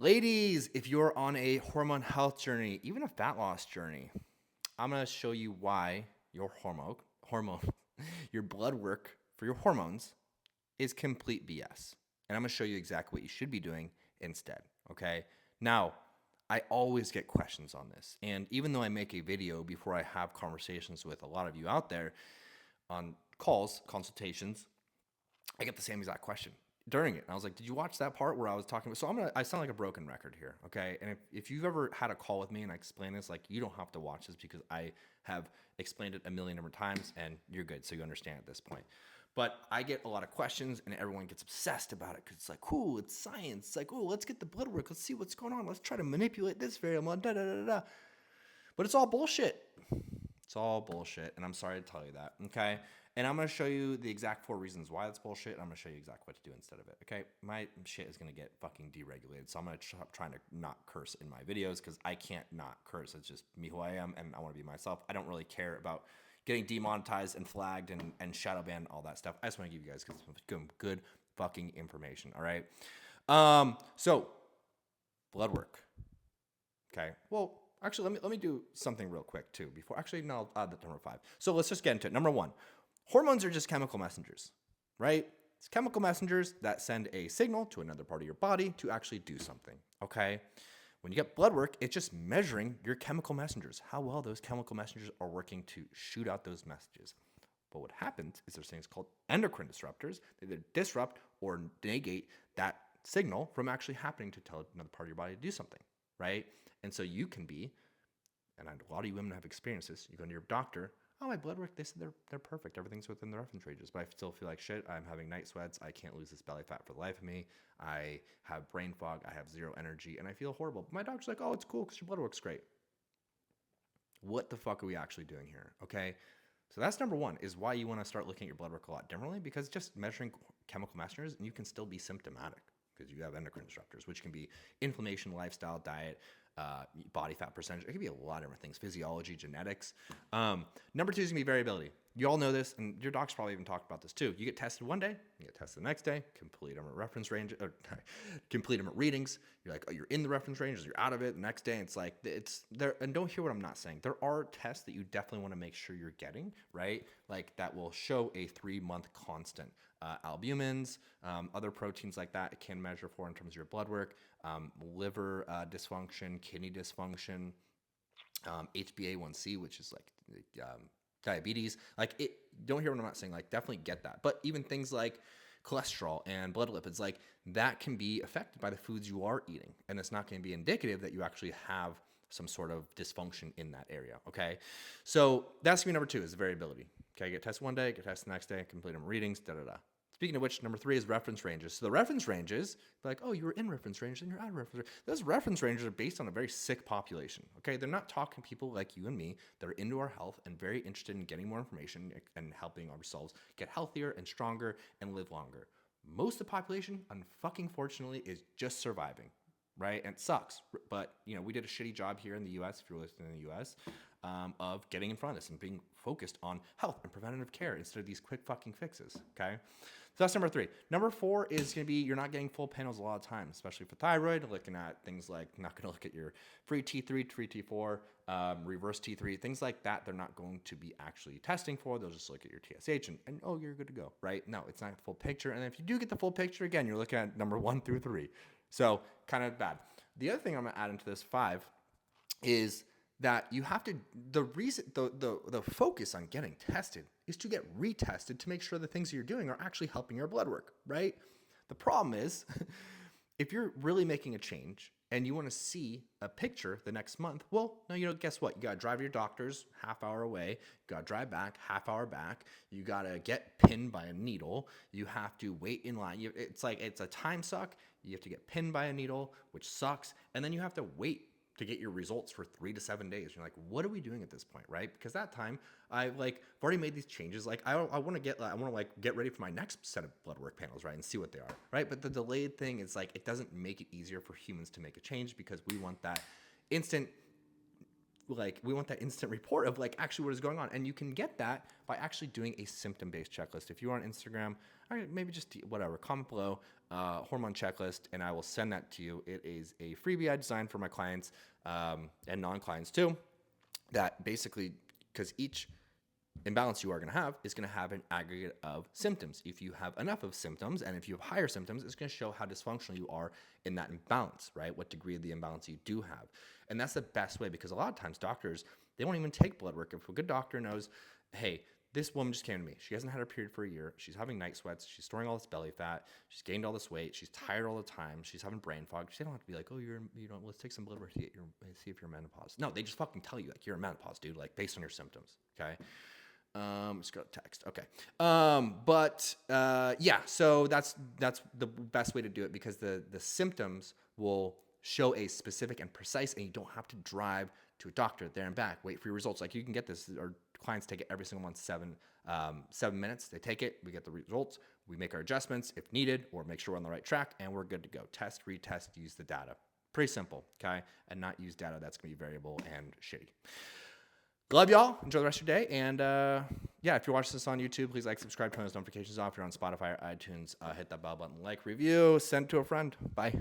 Ladies, if you're on a hormone health journey, even a fat loss journey, I'm going to show you why your hormone, your blood work for your hormones is complete BS. And I'm going to show you exactly what you should be doing instead. Okay. Now, I always get questions on this. And even though I make a video before I have conversations with a lot of you out there on calls, consultations, I get the same exact question during it. And I was like, did you watch that part where I was talking about? So I sound like a broken record here. Okay. And if you've ever had a call with me and I explain this, like, you don't have to watch this because I have explained it a million different times and you're good. So you understand at this point. But I get a lot of questions and everyone gets obsessed about it because it's like, cool, it's science. It's like, oh, let's get the blood work. Let's see what's going on. Let's try to manipulate this variable. Da, da, da, da, da. But it's all bullshit. It's all bullshit. And I'm sorry to tell you that. Okay. And I'm going to show you the exact 4 reasons why it's bullshit. And I'm going to show you exactly what to do instead of it. Okay. My shit is going to get fucking deregulated. So I'm going to try to not curse in my videos because I can't not curse. It's just me who I am. And I want to be myself. I don't really care about getting demonetized and flagged and shadow banned, all that stuff. I just want to give you guys some good fucking information. All right. So blood work. Okay. Well, actually, let me do something real quick too before. Actually, no, I'll add that to number 5. So let's just get into it. Number 1, hormones are just chemical messengers, right? It's chemical messengers that send a signal to another part of your body to actually do something. Okay. When you get blood work, it's just measuring your chemical messengers, how well those chemical messengers are working to shoot out those messages. But what happens is there's things called endocrine disruptors. They either disrupt or negate that signal from actually happening to tell another part of your body to do something, right? And so you can be, and a lot of you women have experienced this, you go to your doctor, oh, my blood work, they said they're perfect. Everything's within the reference ranges, but I still feel like shit. I'm having night sweats. I can't lose this belly fat for the life of me. I have brain fog. I have zero energy, and I feel horrible. But my doctor's like, oh, it's cool because your blood work's great. What the fuck are we actually doing here? Okay. So that's number 1, is why you want to start looking at your blood work a lot differently, because just measuring chemical messengers, and you can still be symptomatic because you have endocrine disruptors, which can be inflammation, lifestyle, diet, body fat percentage. It could be a lot of different things, physiology, genetics. Number 2 is gonna be variability. You all know this, and your doc's probably even talked about this too. You get tested one day, you get tested the next day, complete them at reference range, or complete them at readings. You're like, oh, you're in the reference ranges, you're out of it. The next day, it's like, it's there. And don't hear what I'm not saying. There are tests that you definitely want to make sure you're getting, right? Like that will show a 3-month constant. Albumins, other proteins like that, it can measure for in terms of your blood work, liver dysfunction, kidney dysfunction, HbA1c, which is like diabetes. Like, it, don't hear what I'm not saying. Like, definitely get that. But even things like cholesterol and blood lipids, like that can be affected by the foods you are eating, and it's not going to be indicative that you actually have some sort of dysfunction in that area. Okay, so that's gonna be number 2, is variability. Okay, get tested one day, get tested the next day, complete them readings, da da da. Speaking of which, number 3 is reference ranges. So the reference ranges, like, oh, you were in reference range, then you're out of reference range. Those reference ranges are based on a very sick population. Okay, they're not talking people like you and me that are into our health and very interested in getting more information and helping ourselves get healthier and stronger and live longer. Most of the population, unfucking fortunately, is just surviving, right? And it sucks. But, you know, we did a shitty job here in the US, if you're listening in the US, of getting in front of this and being focused on health and preventative care instead of these quick fucking fixes, okay? So that's number 3. Number 4 is going to be, you're not getting full panels a lot of times, especially for thyroid. Looking at things like, not going to look at your free T3, free T4, reverse T3, things like that. They're not going to be actually testing for. They'll just look at your TSH and oh, you're good to go, right? No, it's not a full picture. And if you do get the full picture, again, you're looking at number 1 through 3. So kind of bad. The other thing I'm going to add into this 5 is that you have to, the reason, the focus on getting tested is to get retested to make sure the things that you're doing are actually helping your blood work, right? The problem is, if you're really making a change and you want to see a picture the next month, well, no, you know, guess what? You got to drive to your doctor's half hour away. You got to drive back, half hour back. You got to get pinned by a needle. You have to wait in line. It's like, it's a time suck. You have to get pinned by a needle, which sucks. And then you have to wait to get your results for 3 to 7 days. You're like, what are we doing at this point, right? Because that time I've already made these changes. Like, I want to get ready for my next set of blood work panels, right, and see what they are, right? But the delayed thing is like, it doesn't make it easier for humans to make a change because we want that instant we want that instant report of like actually what is going on. And you can get that by actually doing a symptom-based checklist. If you are on Instagram, all right, maybe just whatever, comment below, hormone checklist, and I will send that to you. It is a freebie I designed for my clients and non-clients too, that basically, because each imbalance you are going to have is going to have an aggregate of symptoms. If you have enough of symptoms and if you have higher symptoms, it's going to show how dysfunctional you are in that imbalance, right? What degree of the imbalance you do have. And that's the best way, because a lot of times doctors, they won't even take blood work. If a good doctor knows, hey, this woman just came to me. She hasn't had her period for a year. She's having night sweats. She's storing all this belly fat. She's gained all this weight. She's tired all the time. She's having brain fog. She don't have to be like, oh, let's take some blood work to get see if you're menopause. No, they just fucking tell you like you're in menopause, dude, like based on your symptoms. Okay. Just go to text. Okay. Yeah, so that's the best way to do it, because the symptoms will show a specific and precise, and you don't have to drive to a doctor there and back, wait for your results. Like you can get this, our clients take it every single month, 7 minutes. They take it, we get the results, we make our adjustments if needed, or make sure we're on the right track, and we're good to go. Test, retest, use the data. Pretty simple, okay? And not use data that's gonna be variable and shitty. Love y'all. Enjoy the rest of your day. And yeah, if you're watching this on YouTube, please like, subscribe, turn those notifications off. If you're on Spotify or iTunes, hit that bell button, like, review, send to a friend. Bye.